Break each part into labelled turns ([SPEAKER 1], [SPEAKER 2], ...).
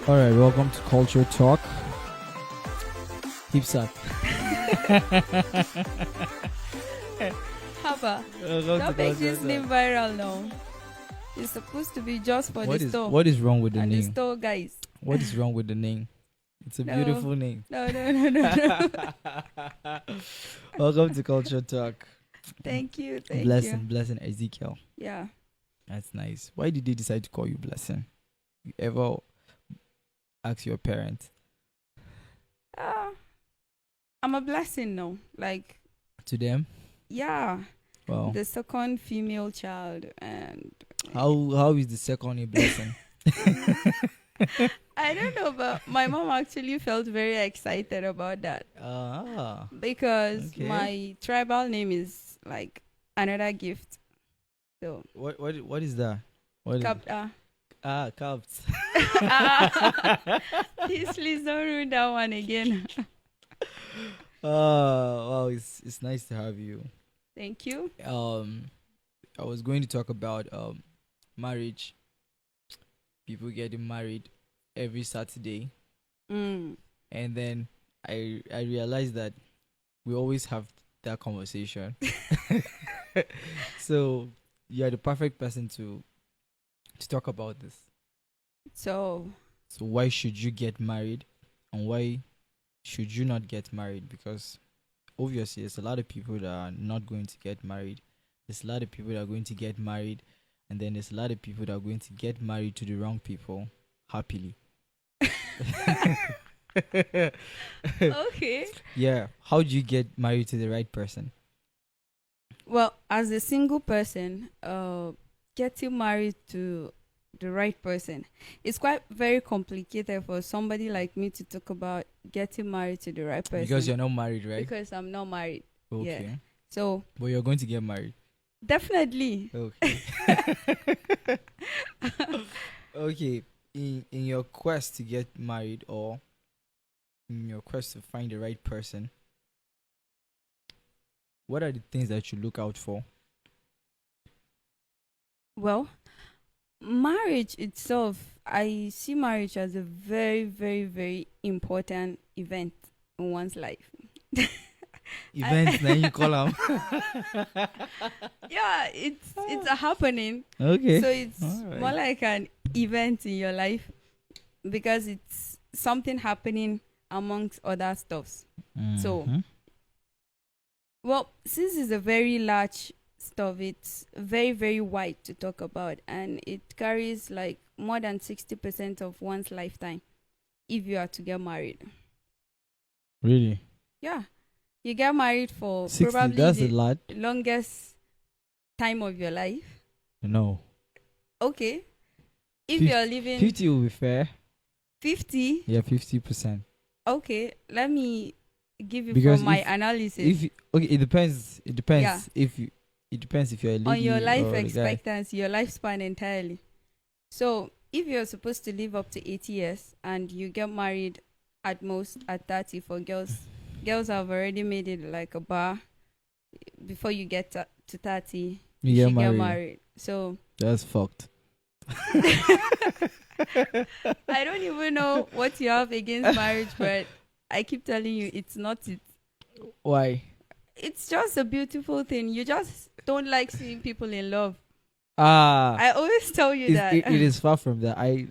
[SPEAKER 1] All right, welcome to Culture Talk. Keeps up.
[SPEAKER 2] Haba,
[SPEAKER 1] Welcome
[SPEAKER 2] don't
[SPEAKER 1] to
[SPEAKER 2] make
[SPEAKER 1] Culture
[SPEAKER 2] this
[SPEAKER 1] Talk.
[SPEAKER 2] name viral now. It's supposed to be just for
[SPEAKER 1] What
[SPEAKER 2] the
[SPEAKER 1] is
[SPEAKER 2] store
[SPEAKER 1] what is wrong with the
[SPEAKER 2] and the
[SPEAKER 1] name?
[SPEAKER 2] store guys.
[SPEAKER 1] What is wrong with the name? It's a
[SPEAKER 2] No.
[SPEAKER 1] beautiful name.
[SPEAKER 2] No.
[SPEAKER 1] Welcome to Culture Talk.
[SPEAKER 2] Thank you.
[SPEAKER 1] Blessing Ezekiel.
[SPEAKER 2] Yeah.
[SPEAKER 1] That's nice. Why did they decide to call you Blessing? You ever ask your parents?
[SPEAKER 2] I'm a blessing now. Like,
[SPEAKER 1] To them?
[SPEAKER 2] yeah,
[SPEAKER 1] Wow.
[SPEAKER 2] the second female child, and
[SPEAKER 1] How is the second a blessing?
[SPEAKER 2] I don't know, but my mom actually felt very excited about that because
[SPEAKER 1] okay.
[SPEAKER 2] my tribal name is like another gift. So
[SPEAKER 1] What is that? What is
[SPEAKER 2] Kapta.
[SPEAKER 1] Caps.
[SPEAKER 2] Please don't ruin that one again.
[SPEAKER 1] Wow, it's nice to have you.
[SPEAKER 2] Thank you.
[SPEAKER 1] I was going to talk about marriage. People getting married every Saturday,
[SPEAKER 2] Mm.
[SPEAKER 1] and then I realized that we always have that conversation. So you are the perfect person to talk about this.
[SPEAKER 2] So
[SPEAKER 1] why should you get married, and why should you not get married? Because obviously there's a lot of people that are not going to get married. There's a lot of people that are going to get married, and then there's a lot of people that are going to get married to the wrong people happily.
[SPEAKER 2] okay.
[SPEAKER 1] Yeah. How do you get married to the right person?
[SPEAKER 2] Well, as a single person, getting married to the right person, it's quite very complicated for somebody like me to talk about getting married to the right person.
[SPEAKER 1] Because you're not married, right?
[SPEAKER 2] Because I'm not married.
[SPEAKER 1] Okay.
[SPEAKER 2] Yeah. So
[SPEAKER 1] But you're going to get married.
[SPEAKER 2] definitely.
[SPEAKER 1] Okay. Okay. In your quest to get married, or in your quest to find the right person, what are the things that you look out for?
[SPEAKER 2] Well, marriage itself, I see marriage as a very, very, very important event in one's life.
[SPEAKER 1] Events, then you call them.
[SPEAKER 2] Yeah, it's a happening.
[SPEAKER 1] Okay.
[SPEAKER 2] So it's
[SPEAKER 1] Alright.
[SPEAKER 2] more like an event in your life because it's something happening amongst other stuffs. So,
[SPEAKER 1] Mhm.
[SPEAKER 2] well, since it's a very large stuff, it's very, very wide to talk about, and it carries like more than 60% of one's lifetime if you are to get married.
[SPEAKER 1] Really?
[SPEAKER 2] Yeah. You get married for
[SPEAKER 1] 60,
[SPEAKER 2] probably
[SPEAKER 1] that's a
[SPEAKER 2] the
[SPEAKER 1] lot.
[SPEAKER 2] longest time of your life.
[SPEAKER 1] No.
[SPEAKER 2] Okay. If
[SPEAKER 1] Fif-
[SPEAKER 2] you're living
[SPEAKER 1] 50 will be fair.
[SPEAKER 2] 50,
[SPEAKER 1] Yeah, 50%.
[SPEAKER 2] okay, let me give you
[SPEAKER 1] Because
[SPEAKER 2] from my
[SPEAKER 1] if-
[SPEAKER 2] analysis
[SPEAKER 1] it depends. It depends
[SPEAKER 2] Yeah.
[SPEAKER 1] it depends if you're a lady
[SPEAKER 2] on your life
[SPEAKER 1] or a guy.
[SPEAKER 2] expectancy, your lifespan entirely. So, if you're supposed to live up to 80 years and you get married at most at 30 for girls, girls have already made it like a bar before you get to 30.
[SPEAKER 1] You
[SPEAKER 2] should
[SPEAKER 1] get married.
[SPEAKER 2] So,
[SPEAKER 1] That's fucked.
[SPEAKER 2] I don't even know what you have against marriage, but I keep telling you it's not it.
[SPEAKER 1] Why?
[SPEAKER 2] It's just a beautiful thing. You just don't like seeing people in love.
[SPEAKER 1] Ah,
[SPEAKER 2] I always tell you that.
[SPEAKER 1] it is far from that. I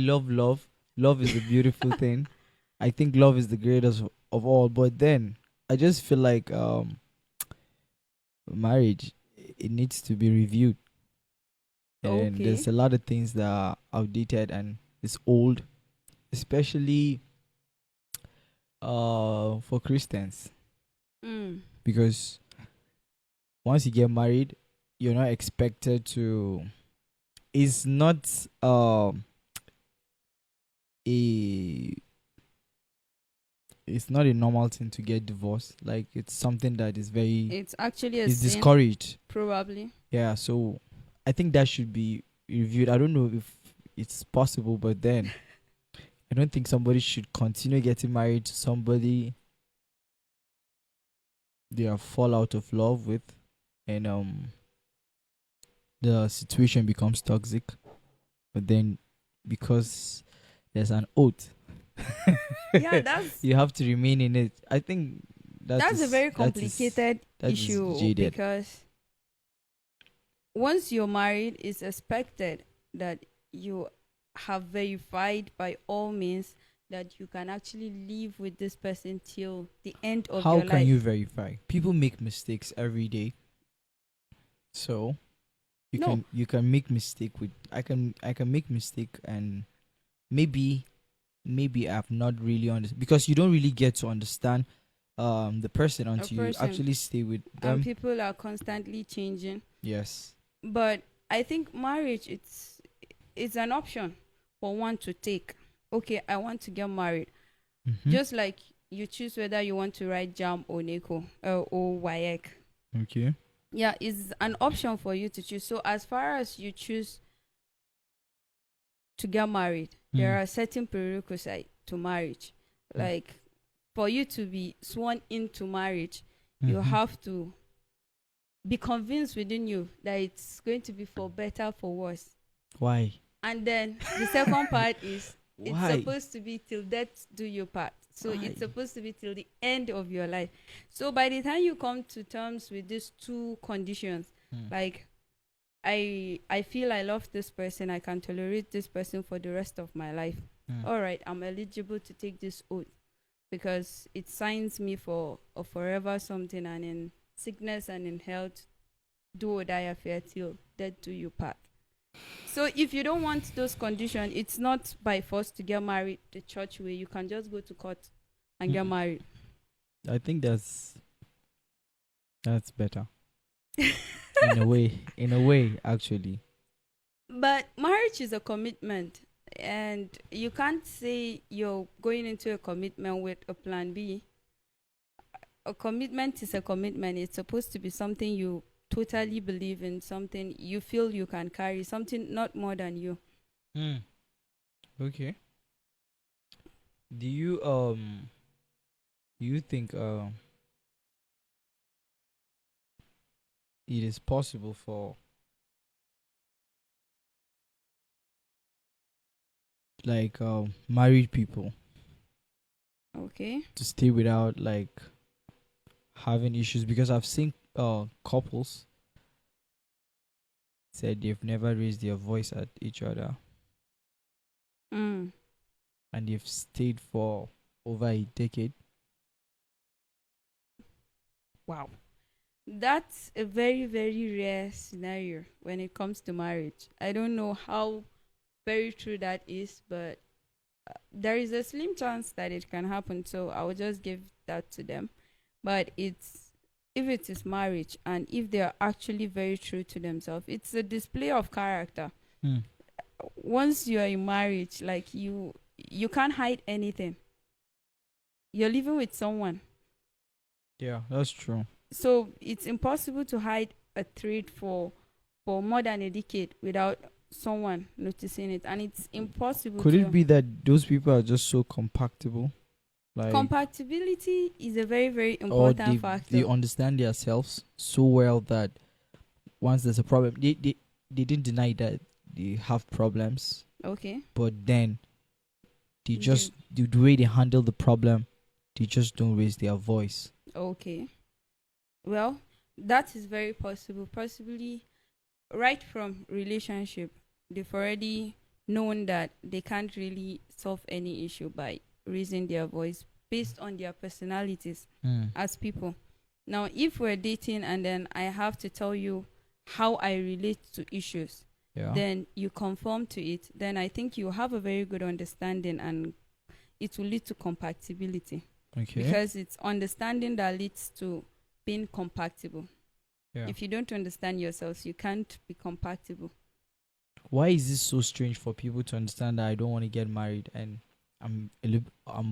[SPEAKER 1] love love. Love is a beautiful thing. I think love is the greatest of all. But then I just feel like marriage, it needs to be reviewed. And
[SPEAKER 2] Okay.
[SPEAKER 1] there's a lot of things that are outdated and it's old, especially for Christians,
[SPEAKER 2] Mm.
[SPEAKER 1] because once you get married, you're not expected to. It's not a. It's not a normal thing to get divorced. Like, it's something that is very.
[SPEAKER 2] It's actually a
[SPEAKER 1] It's
[SPEAKER 2] sin,
[SPEAKER 1] discouraged.
[SPEAKER 2] probably.
[SPEAKER 1] Yeah, so I think that should be reviewed. I don't know if it's possible, but then I don't think somebody should continue getting married to somebody they are fall out of love with, and the situation becomes toxic. But then, because there's an oath.
[SPEAKER 2] Yeah, that's
[SPEAKER 1] You have to remain in it. I think
[SPEAKER 2] that's a very
[SPEAKER 1] that is
[SPEAKER 2] complicated
[SPEAKER 1] that is
[SPEAKER 2] issue
[SPEAKER 1] jaded.
[SPEAKER 2] because once you're married, it's expected that you have verified by all means that you can actually live with this person till the end of
[SPEAKER 1] How
[SPEAKER 2] your
[SPEAKER 1] can
[SPEAKER 2] life.
[SPEAKER 1] you verify? People make mistakes every day. So
[SPEAKER 2] No,
[SPEAKER 1] you can make mistake with I can make mistake, and maybe I've not really understood, because you don't really get to understand the person
[SPEAKER 2] a
[SPEAKER 1] until you
[SPEAKER 2] person
[SPEAKER 1] actually stay with
[SPEAKER 2] and
[SPEAKER 1] them.
[SPEAKER 2] people are constantly changing.
[SPEAKER 1] Yes.
[SPEAKER 2] But I think marriage it's an option for one to take. Okay, I want to get married.
[SPEAKER 1] Mm-hmm.
[SPEAKER 2] Just like you choose whether you want to write JAM or NECO or WAEC.
[SPEAKER 1] Okay.
[SPEAKER 2] Yeah, it's an option for you to choose. So as far as you choose to get married, there are certain prerequisites to marriage. Like for you to be sworn into marriage, you have to be convinced within you that it's going to be for better, for worse.
[SPEAKER 1] Why?
[SPEAKER 2] And then the second part is it's
[SPEAKER 1] Why?
[SPEAKER 2] supposed to be till death do you part. So
[SPEAKER 1] Why?
[SPEAKER 2] it's supposed to be till the end of your life. So by the time you come to terms with these two conditions, like I feel I love this person, I can tolerate this person for the rest of my life. All right, I'm eligible to take this oath because it signs me for a forever something, and in sickness and in health, do or die affair till death do you part. So if you don't want those conditions, it's not by force to get married the church way. You can just go to court and get married.
[SPEAKER 1] I think that's better. In a way, actually.
[SPEAKER 2] But marriage is a commitment, and you can't say you're going into a commitment with a plan B. A commitment is a commitment. It's supposed to be something you totally believe in, something you feel you can carry, something not more than you.
[SPEAKER 1] Okay. Do you think it is possible for like married people
[SPEAKER 2] Okay.
[SPEAKER 1] to stay without like having issues? Because I've seen couples said they've never raised their voice at each other,
[SPEAKER 2] Mm.
[SPEAKER 1] and they've stayed for over a decade.
[SPEAKER 2] Wow. That's a very, very rare scenario when it comes to marriage. I don't know how very true that is, but there is a slim chance that it can happen. So I will just give that to them. But it's if it is marriage and if they are actually very true to themselves, it's a display of character. Once you are in marriage, like you can't hide anything. You're living with someone.
[SPEAKER 1] Yeah, that's true.
[SPEAKER 2] So it's impossible to hide a trait for more than a decade without someone noticing it, and it's impossible.
[SPEAKER 1] Could it be that those people are just so compatible? Like,
[SPEAKER 2] compatibility is a very, very
[SPEAKER 1] or
[SPEAKER 2] important factor.
[SPEAKER 1] they understand themselves so well that once there's a problem, they didn't deny that they have problems,
[SPEAKER 2] Okay.
[SPEAKER 1] but then they just the way they handle the problem, they just don't raise their voice.
[SPEAKER 2] Okay. Well, that is very possible. Possibly right from relationship, they've already known that they can't really solve any issue by raising their voice based on their personalities as people. Now, if we're dating and then I have to tell you how I relate to issues, then you conform to it, then I think you have a very good understanding and it will lead to compatibility.
[SPEAKER 1] Okay.
[SPEAKER 2] Because it's understanding that leads to being compatible.
[SPEAKER 1] Yeah.
[SPEAKER 2] If you don't understand yourselves, you can't be compatible.
[SPEAKER 1] Why is this so strange for people to understand that I don't want to get married and I'm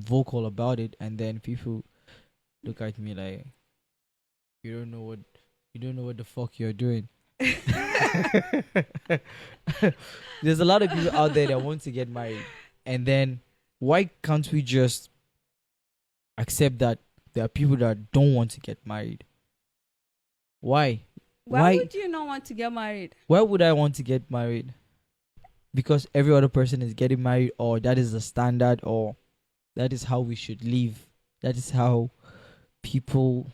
[SPEAKER 1] vocal about it, and then people look at me like you don't know what the fuck you're doing. There's a lot of people out there that want to get married, and then why can't we just accept that there are people that don't want to get married? Why
[SPEAKER 2] would you not want to get married?
[SPEAKER 1] Why would I want to get married? because every other person is getting married, or that is the standard, or that is how we should live. That is how people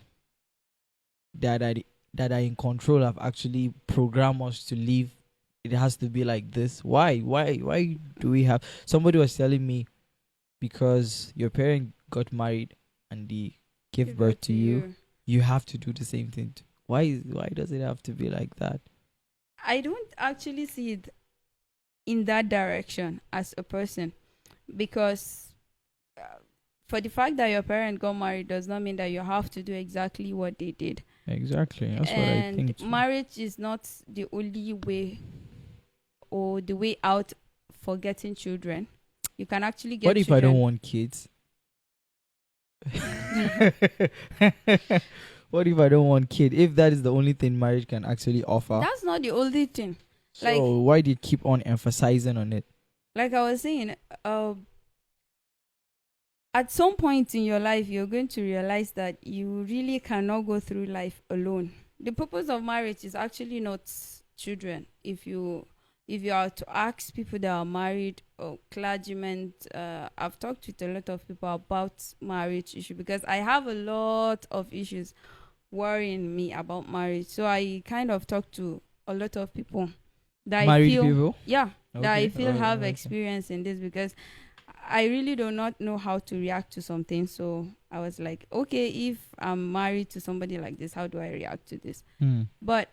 [SPEAKER 1] that are that are in control have actually programmed us to live. It has to be like this. Why do we have? Somebody was telling me, because your parent got married and they gave birth to you, you have to do the same thing. Why does it have to be like that?
[SPEAKER 2] I don't actually see it in that direction as a person, because for the fact that your parent got married does not mean that you have to do exactly what they did.
[SPEAKER 1] Exactly. That's what I
[SPEAKER 2] And
[SPEAKER 1] think too.
[SPEAKER 2] marriage is not the only way or the way out for getting children. You can actually get
[SPEAKER 1] What if I
[SPEAKER 2] children.
[SPEAKER 1] don't want kids? What if I don't want kid? If that is the only thing marriage can actually offer,
[SPEAKER 2] That's not the only thing.
[SPEAKER 1] so
[SPEAKER 2] Like
[SPEAKER 1] why do you keep on emphasizing on it?
[SPEAKER 2] like I was saying, at some point in your life, you're going to realize that you really cannot go through life alone. The purpose of marriage is actually not children. If you are to ask people that are married or clergymen, I've talked with a lot of people about marriage issue, because I have a lot of issues worrying me about marriage. So I kind of talk to a lot of people that I
[SPEAKER 1] Married
[SPEAKER 2] feel,
[SPEAKER 1] people?
[SPEAKER 2] yeah, that I
[SPEAKER 1] Okay.
[SPEAKER 2] feel have
[SPEAKER 1] Okay.
[SPEAKER 2] experience in this, because I really do not know how to react to something. So I was like, okay, if I'm married to somebody like this, how do I react to this?
[SPEAKER 1] Hmm.
[SPEAKER 2] But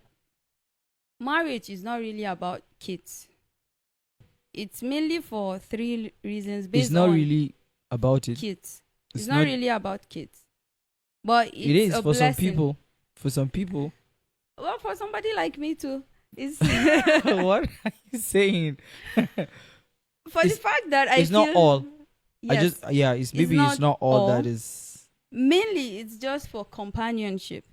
[SPEAKER 2] marriage is not really about kids. It's mainly for three reasons based
[SPEAKER 1] It's not
[SPEAKER 2] on
[SPEAKER 1] really about it.
[SPEAKER 2] kids.
[SPEAKER 1] It's
[SPEAKER 2] It's not really about kids. But it's
[SPEAKER 1] It is
[SPEAKER 2] a
[SPEAKER 1] for some
[SPEAKER 2] blessing.
[SPEAKER 1] people. For some people.
[SPEAKER 2] Well, for somebody like me too. It's
[SPEAKER 1] What are you saying?
[SPEAKER 2] for the fact that I
[SPEAKER 1] It's
[SPEAKER 2] feel
[SPEAKER 1] not all.
[SPEAKER 2] Yes,
[SPEAKER 1] I just it's maybe it's not all that is.
[SPEAKER 2] mainly it's just for companionship,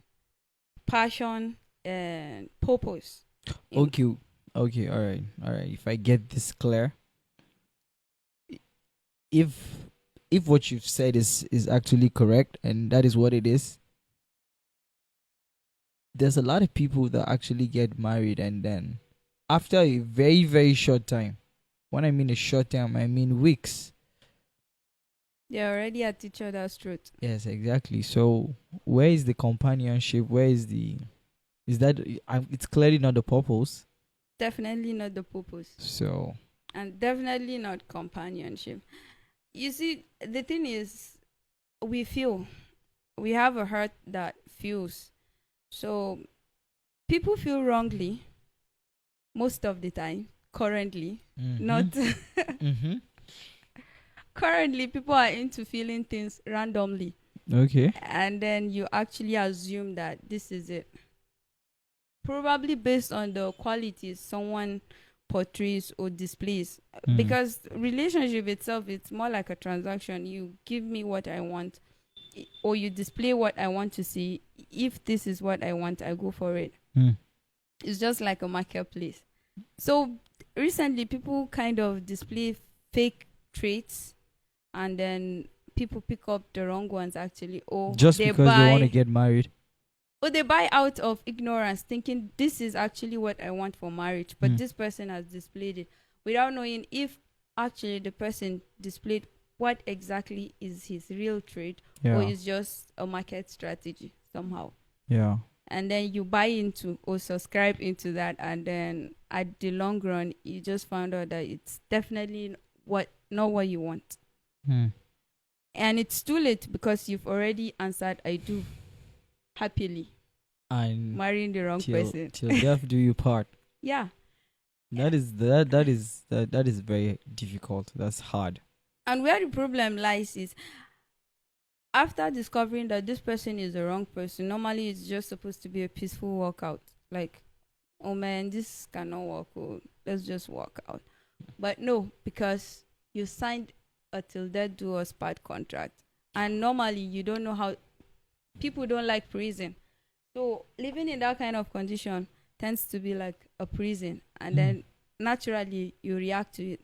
[SPEAKER 2] passion, and purpose.
[SPEAKER 1] Okay. Okay. All right. All right. If I get this clear, if what you've said is actually correct and that is what it is, there's a lot of people that actually get married and then after a very very short time, when I mean a short time, I mean weeks.
[SPEAKER 2] They're already at each other's throat.
[SPEAKER 1] Yes, exactly. So where is the companionship? Where is the is that it's clearly not the purpose.
[SPEAKER 2] Definitely not the purpose,
[SPEAKER 1] So
[SPEAKER 2] and definitely not companionship. You see, the thing is, we have a heart that feels. So people feel wrongly most of the time. Currently, not
[SPEAKER 1] mm-hmm.
[SPEAKER 2] currently, people are into feeling things randomly,
[SPEAKER 1] Okay.
[SPEAKER 2] and then you actually assume that this is it. Probably based on the qualities someone portrays or displays.
[SPEAKER 1] Mm.
[SPEAKER 2] Because relationship itself, it's more like a transaction. You give me what I want, or you display what I want to see. If this is what I want, I go for it.
[SPEAKER 1] Mm.
[SPEAKER 2] It's just like a marketplace. So recently people kind of display fake traits, and then people pick up the wrong ones actually, or
[SPEAKER 1] Just
[SPEAKER 2] they
[SPEAKER 1] because they want to
[SPEAKER 2] buy
[SPEAKER 1] get married.
[SPEAKER 2] or they buy out of ignorance, thinking this is actually what I want for marriage, but
[SPEAKER 1] Mm.
[SPEAKER 2] this person has displayed it without knowing if actually the person displayed what exactly is his real trait, or
[SPEAKER 1] Yeah.
[SPEAKER 2] is just a market strategy somehow.
[SPEAKER 1] Yeah.
[SPEAKER 2] And then you buy into or subscribe into that, and then at the long run you just found out that it's definitely not what you want.
[SPEAKER 1] Mm.
[SPEAKER 2] And it's too late, because you've already answered I do happily,
[SPEAKER 1] And
[SPEAKER 2] marrying the wrong person.
[SPEAKER 1] till death do you part.
[SPEAKER 2] Yeah.
[SPEAKER 1] That is that is very difficult. That's hard.
[SPEAKER 2] And where the problem lies is, after discovering that this person is the wrong person, normally it's just supposed to be a peaceful walkout. Like, oh man, this cannot work. Oh, let's just walk out. But no, because you signed a till death do us part contract. And normally you don't know how people don't like prison. So living in that kind of condition tends to be like a prison. And then naturally you react to it.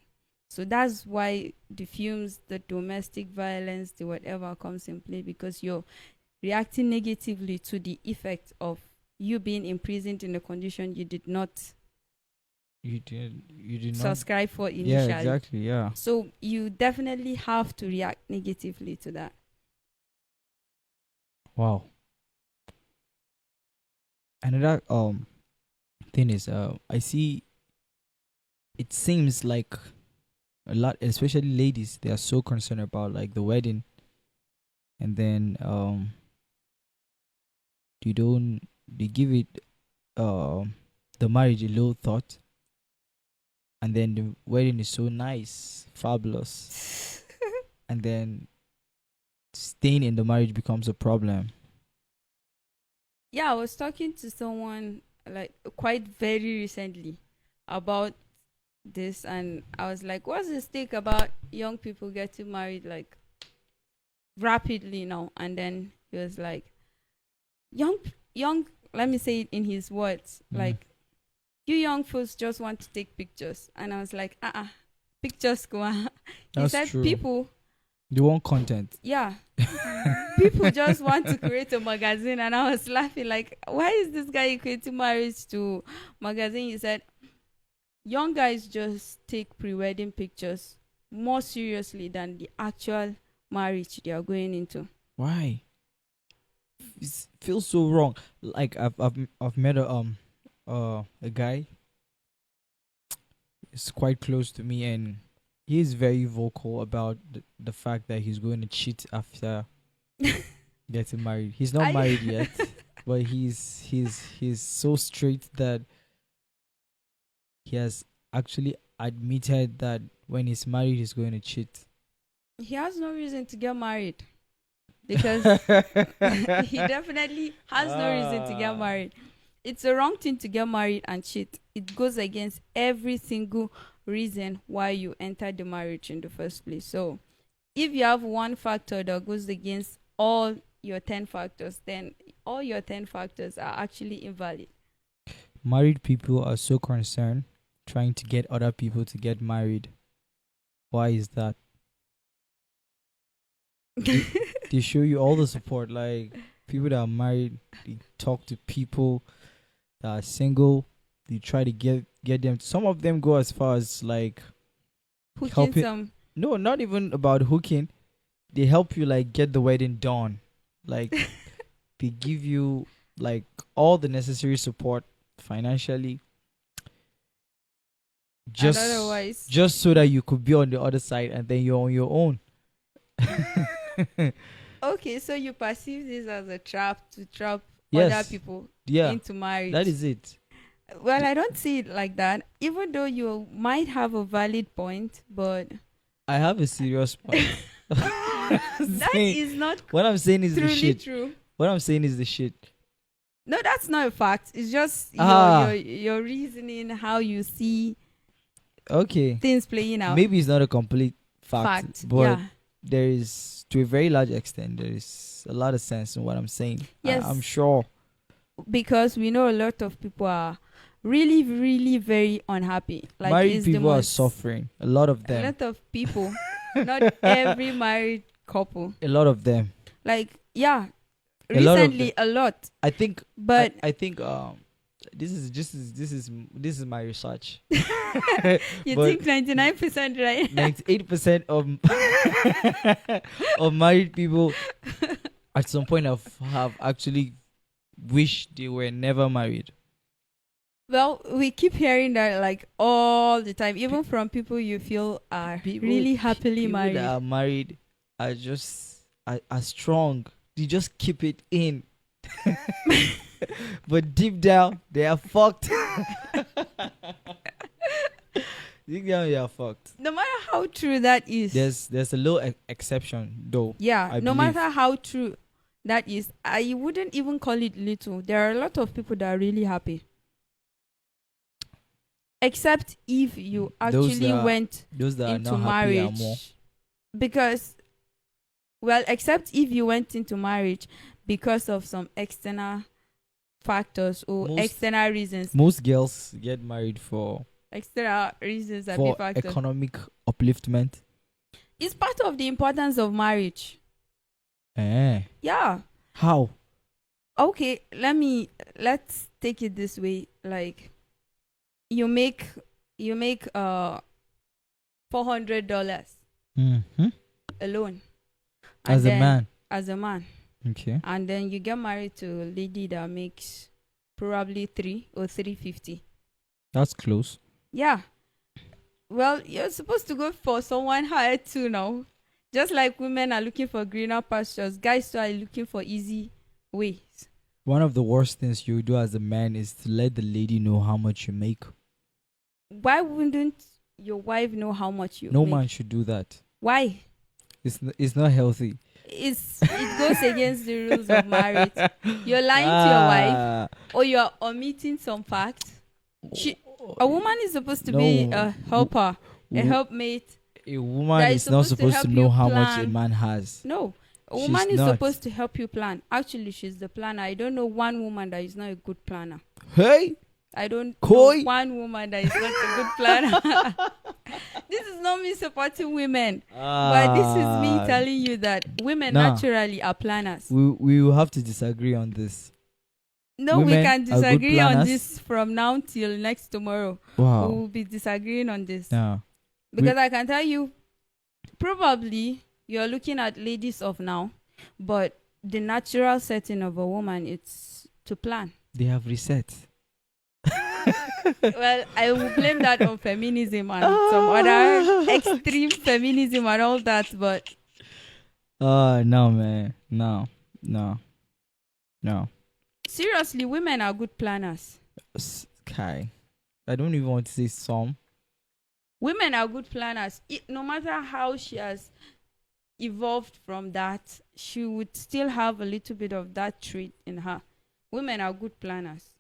[SPEAKER 2] So that's why the fumes, the domestic violence, the whatever comes in play, because you're reacting negatively to the effect of you being imprisoned in a condition you did not
[SPEAKER 1] You did not.
[SPEAKER 2] subscribe for
[SPEAKER 1] Yeah,
[SPEAKER 2] initially.
[SPEAKER 1] exactly. Yeah.
[SPEAKER 2] So you definitely have to react negatively to that.
[SPEAKER 1] Wow. Another thing is I see it seems like a lot, especially ladies, they are so concerned about like the wedding, and then they give it the marriage a little thought, and then the wedding is so nice, fabulous, and then staying in the marriage becomes a problem.
[SPEAKER 2] Yeah, I was talking to someone like quite very recently about this, and I was like, what's the stake about young people getting married like rapidly now? And then he was like, young young let me say it in his words,
[SPEAKER 1] Mm.
[SPEAKER 2] like, you young folks just want to take pictures. And I was like, pictures go on. He
[SPEAKER 1] That's
[SPEAKER 2] said
[SPEAKER 1] true.
[SPEAKER 2] people,
[SPEAKER 1] They want content.
[SPEAKER 2] yeah, people just want to create a magazine. And I was laughing like, why is this guy equating marriage to magazine? He said young guys just take pre-wedding pictures more seriously than the actual marriage they are going into.
[SPEAKER 1] Why? It feels so wrong. Like I've met a guy. It's quite close to me, and he is very vocal about the fact that he's going to cheat after getting married. He's not
[SPEAKER 2] I-
[SPEAKER 1] married yet, but he's so straight that he has actually admitted that when he's married, he's going to cheat.
[SPEAKER 2] He has no reason to get married because he definitely has no reason to get
[SPEAKER 1] Ah.
[SPEAKER 2] married. It's a wrong thing to get married and cheat. It goes against every single reason why you entered the marriage in the first place. So if you have one factor that goes against all your 10 factors, then all your 10 factors are actually invalid.
[SPEAKER 1] Married people are so concerned trying to get other people to get married. Why is that? They show you all the support. Like people that are married, they talk to people that are single. They try to get them. Some of them go as far as like
[SPEAKER 2] Hooking
[SPEAKER 1] helping.
[SPEAKER 2] some.
[SPEAKER 1] No, not even about hooking. They help you like get the wedding done. Like they give you like all the necessary support financially,
[SPEAKER 2] And
[SPEAKER 1] just
[SPEAKER 2] otherwise,
[SPEAKER 1] just so that you could be on the other side, and then you're on your own.
[SPEAKER 2] okay, so you perceive this as a trap to trap other
[SPEAKER 1] Yes.
[SPEAKER 2] people
[SPEAKER 1] Yeah,
[SPEAKER 2] into marriage.
[SPEAKER 1] that is it.
[SPEAKER 2] Well, I don't see it like that. Even though you might have a valid point, but
[SPEAKER 1] I have a serious point.
[SPEAKER 2] that is not
[SPEAKER 1] What I'm saying is the
[SPEAKER 2] truly
[SPEAKER 1] shit.
[SPEAKER 2] true.
[SPEAKER 1] What I'm saying is the shit.
[SPEAKER 2] No, that's not a fact. It's just
[SPEAKER 1] Ah.
[SPEAKER 2] your reasoning, how you see
[SPEAKER 1] Okay.
[SPEAKER 2] things playing out.
[SPEAKER 1] Maybe it's not a complete fact, but
[SPEAKER 2] yeah.
[SPEAKER 1] there is, to a very large extent, there is a lot of sense in what I'm saying.
[SPEAKER 2] Yes.
[SPEAKER 1] I'm sure.
[SPEAKER 2] Because we know a lot of people are really, really very unhappy. Like
[SPEAKER 1] Married
[SPEAKER 2] it's the
[SPEAKER 1] people are
[SPEAKER 2] most-
[SPEAKER 1] suffering. A lot of
[SPEAKER 2] A
[SPEAKER 1] them.
[SPEAKER 2] lot of people, not every married couple.
[SPEAKER 1] A lot of them.
[SPEAKER 2] Like, yeah,
[SPEAKER 1] A lot of
[SPEAKER 2] recently a lot.
[SPEAKER 1] I think.
[SPEAKER 2] But
[SPEAKER 1] I think. This is my research.
[SPEAKER 2] you
[SPEAKER 1] but-
[SPEAKER 2] think 99% right?
[SPEAKER 1] 98% of married people at some point have actually wished they were never married.
[SPEAKER 2] Well, we keep hearing that like all the time, even from people you feel are
[SPEAKER 1] People-
[SPEAKER 2] really happily
[SPEAKER 1] People
[SPEAKER 2] married.
[SPEAKER 1] that are married are just are strong. They just keep it in. But deep down they are fucked. Deep down they are fucked.
[SPEAKER 2] No matter how true that is,
[SPEAKER 1] There's a little exception though.
[SPEAKER 2] yeah,
[SPEAKER 1] I
[SPEAKER 2] no
[SPEAKER 1] believe.
[SPEAKER 2] matter how true that is, I wouldn't even call it little. There are a lot of people that are really happy. Except if you
[SPEAKER 1] Those
[SPEAKER 2] actually
[SPEAKER 1] that-
[SPEAKER 2] went
[SPEAKER 1] Those that are
[SPEAKER 2] into
[SPEAKER 1] not happy are more.
[SPEAKER 2] marriage. Because, well, except if you went into marriage because of some external factors or
[SPEAKER 1] Most-
[SPEAKER 2] external reasons.
[SPEAKER 1] Most girls get married for
[SPEAKER 2] External reasons that
[SPEAKER 1] for
[SPEAKER 2] be factors.
[SPEAKER 1] economic upliftment.
[SPEAKER 2] It's part of the importance of marriage. Yeah.
[SPEAKER 1] How?
[SPEAKER 2] Okay, let's take it this way. Like, you make you make $400
[SPEAKER 1] Mm-hmm.
[SPEAKER 2] alone.
[SPEAKER 1] As a
[SPEAKER 2] then,
[SPEAKER 1] man.
[SPEAKER 2] As a man.
[SPEAKER 1] Okay.
[SPEAKER 2] And then you get married to a lady that makes probably 350.
[SPEAKER 1] That's close.
[SPEAKER 2] Yeah. Well, you're supposed to go for someone higher too now. Just like women are looking for greener pastures, guys too are looking for easy ways.
[SPEAKER 1] One of the worst things you do as a man is to let the lady know how much you make.
[SPEAKER 2] Why wouldn't your wife know how much you
[SPEAKER 1] No
[SPEAKER 2] make?
[SPEAKER 1] man should do that.
[SPEAKER 2] Why?
[SPEAKER 1] It's not healthy.
[SPEAKER 2] It goes against the rules of marriage. You're lying to your wife, or you're omitting some facts. A woman is supposed to be a helper, a helpmate.
[SPEAKER 1] A woman is not supposed to know how much a man has.
[SPEAKER 2] No. A
[SPEAKER 1] She's
[SPEAKER 2] woman is
[SPEAKER 1] not.
[SPEAKER 2] supposed to help you plan. Actually, she's the planner. I don't know one woman that is not a good planner.
[SPEAKER 1] Hey,
[SPEAKER 2] I don't
[SPEAKER 1] Koi.
[SPEAKER 2] know one woman that is not a good planner. This is not me supporting women, but this is me telling you that women naturally are planners.
[SPEAKER 1] We will have to disagree on this.
[SPEAKER 2] No,
[SPEAKER 1] Women
[SPEAKER 2] we can
[SPEAKER 1] are good
[SPEAKER 2] disagree on
[SPEAKER 1] planners.
[SPEAKER 2] this from now till next tomorrow.
[SPEAKER 1] Wow.
[SPEAKER 2] We will be disagreeing on this.
[SPEAKER 1] Yeah.
[SPEAKER 2] Because I can tell you, probably you're looking at ladies of now, but the natural setting of a woman is to plan.
[SPEAKER 1] They have reset.
[SPEAKER 2] Well, I will blame that on feminism and some other extreme feminism and all that, but
[SPEAKER 1] No, man. No.
[SPEAKER 2] seriously, women are good planners.
[SPEAKER 1] Kai. I don't even want to say some.
[SPEAKER 2] Women are good planners. No matter how she has evolved from that, she would still have a little bit of that trait in her. Women are good planners.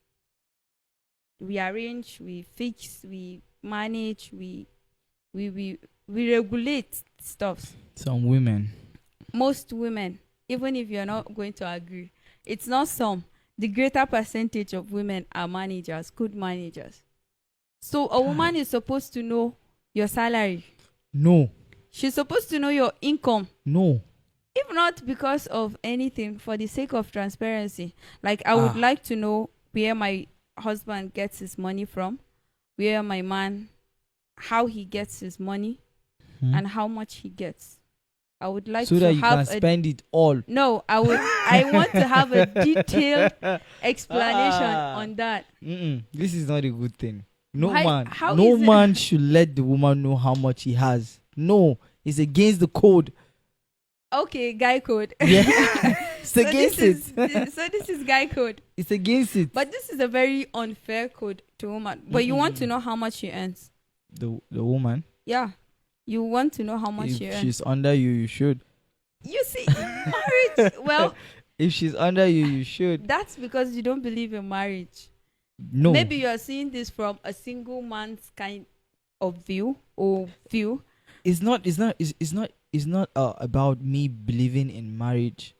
[SPEAKER 2] We arrange, we fix, we manage, we regulate stuff.
[SPEAKER 1] Some women.
[SPEAKER 2] Most women, even if you're not going to agree, it's not some. The greater percentage of women are managers, good managers. So a woman is supposed to know your salary.
[SPEAKER 1] No.
[SPEAKER 2] She's supposed to know your income.
[SPEAKER 1] No.
[SPEAKER 2] If not because of anything, for the sake of transparency. Like, I would like to know where my husband gets his money from, where my man, how he gets his money, and how much he gets. I would like
[SPEAKER 1] so
[SPEAKER 2] to
[SPEAKER 1] that you
[SPEAKER 2] have
[SPEAKER 1] can spend it all.
[SPEAKER 2] No, I want to have a detailed explanation on that.
[SPEAKER 1] This is not a good thing. No man should let the woman know how much he has. No, it's against the code.
[SPEAKER 2] Okay, guy code.
[SPEAKER 1] Yeah, it's against it.
[SPEAKER 2] So this is guy code.
[SPEAKER 1] It's against it.
[SPEAKER 2] But this is a very unfair code to woman. But you want to know how much she earns.
[SPEAKER 1] The woman.
[SPEAKER 2] Yeah, you want to know how much she
[SPEAKER 1] If
[SPEAKER 2] earns.
[SPEAKER 1] she's under you, you should.
[SPEAKER 2] You see, marriage. Well,
[SPEAKER 1] if she's under you, you should.
[SPEAKER 2] That's because you don't believe in marriage.
[SPEAKER 1] No.
[SPEAKER 2] Maybe you are seeing this from a single man's kind of view.
[SPEAKER 1] It's not about me believing in marriage.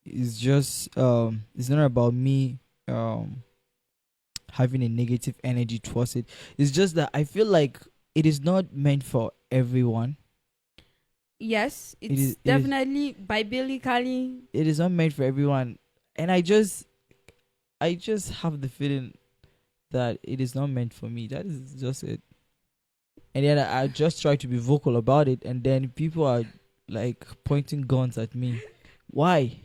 [SPEAKER 1] It's just it's not about me having a negative energy towards it. It's just that I feel like it is not meant for everyone.
[SPEAKER 2] Yes, it's definitely biblically.
[SPEAKER 1] It is not meant for everyone, and I just have the feeling that it is not meant for me. That is just it. And then I just try to be vocal about it, and then people are like pointing guns at me. Why?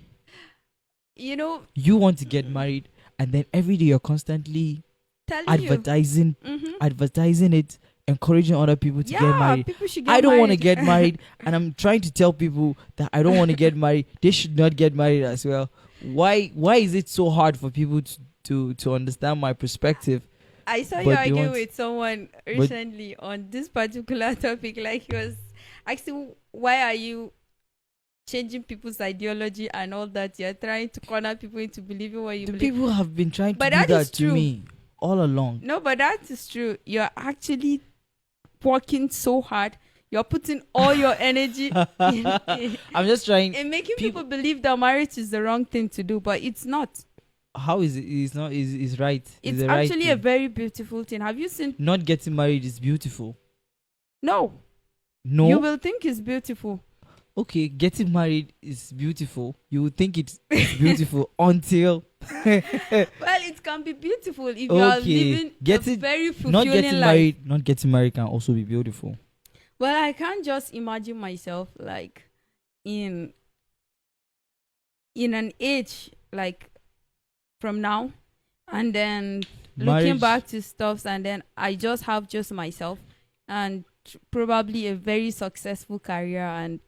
[SPEAKER 1] You want to get married, and then every day you're constantly advertising it, encouraging other people to get married.
[SPEAKER 2] People should get
[SPEAKER 1] I don't
[SPEAKER 2] married.
[SPEAKER 1] want to get married, and I'm trying to tell people that I don't want to get married. They should not get married as well. Why is it so hard for people to understand my perspective?
[SPEAKER 2] I saw you arguing with someone recently on this particular topic. Like, he was asking, why are you changing people's ideology and all that? You're trying to corner people into believing what you believe.
[SPEAKER 1] People have been trying to do that to me all along.
[SPEAKER 2] No, but that is true. You're actually working so hard. You're putting all your energy
[SPEAKER 1] I'm just trying
[SPEAKER 2] in making people believe that marriage is the wrong thing to do, but it's not.
[SPEAKER 1] How is it? It's not. Is right.
[SPEAKER 2] It's actually a very beautiful thing. Have you seen?
[SPEAKER 1] Not getting married is beautiful.
[SPEAKER 2] No.
[SPEAKER 1] No.
[SPEAKER 2] You will think it's beautiful.
[SPEAKER 1] okay, getting married is beautiful. You would think it's beautiful until
[SPEAKER 2] Well, it can be beautiful if you are
[SPEAKER 1] okay,
[SPEAKER 2] living a
[SPEAKER 1] getting
[SPEAKER 2] very
[SPEAKER 1] not
[SPEAKER 2] fulfilling
[SPEAKER 1] getting
[SPEAKER 2] life.
[SPEAKER 1] married, not getting married can also be beautiful.
[SPEAKER 2] Well, I can't just imagine myself like in an age like from now, and then looking
[SPEAKER 1] Marriage,
[SPEAKER 2] back to stuffs, and then I just have just myself and probably a very successful career, and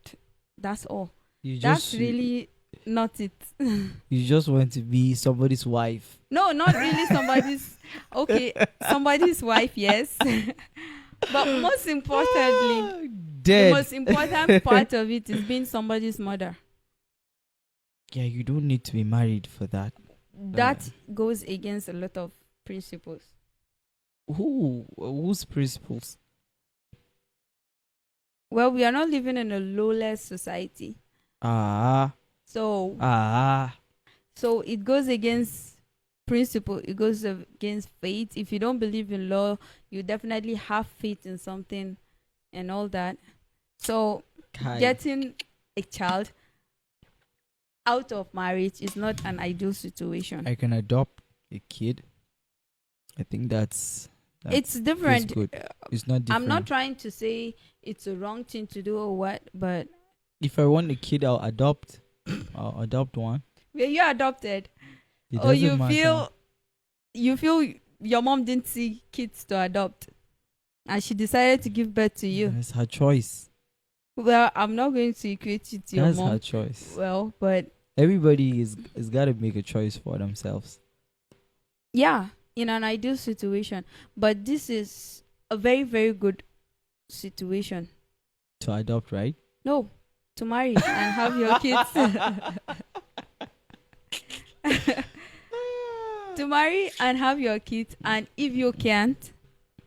[SPEAKER 2] that's all.
[SPEAKER 1] you
[SPEAKER 2] That's
[SPEAKER 1] just
[SPEAKER 2] really not it.
[SPEAKER 1] you just want to be somebody's wife.
[SPEAKER 2] No, not really somebody's. Okay, somebody's wife, yes. But most importantly, the
[SPEAKER 1] Dead.
[SPEAKER 2] most important part of it is being somebody's mother.
[SPEAKER 1] Yeah, you don't need to be married for that.
[SPEAKER 2] That goes against a lot of principles.
[SPEAKER 1] Whose principles?
[SPEAKER 2] Well, we are not living in a lawless society.
[SPEAKER 1] Ah,
[SPEAKER 2] So
[SPEAKER 1] ah.
[SPEAKER 2] so it goes against principle, it goes against faith. If you don't believe in law, you definitely have faith in something and all that. So
[SPEAKER 1] Kai.
[SPEAKER 2] getting a child out of marriage is not an ideal situation.
[SPEAKER 1] I can adopt a kid. I think that's
[SPEAKER 2] It's different.
[SPEAKER 1] good. It's not different.
[SPEAKER 2] I'm not trying to say it's a wrong thing to do or what, but
[SPEAKER 1] If I want a kid, I'll adopt. I'll adopt one.
[SPEAKER 2] were you adopted?
[SPEAKER 1] It
[SPEAKER 2] Or you
[SPEAKER 1] doesn't matter.
[SPEAKER 2] feel your mom didn't see kids to adopt and she decided to give birth to you.
[SPEAKER 1] It's her choice.
[SPEAKER 2] Well, I'm not going to equate it to your
[SPEAKER 1] That's
[SPEAKER 2] mom.
[SPEAKER 1] her choice.
[SPEAKER 2] Well, but
[SPEAKER 1] Everybody is got to make a choice for themselves.
[SPEAKER 2] yeah, in an ideal situation. But this is a very, very good situation.
[SPEAKER 1] To adopt, right?
[SPEAKER 2] No, to marry and have your kids. To marry and have your kids, and if you can't,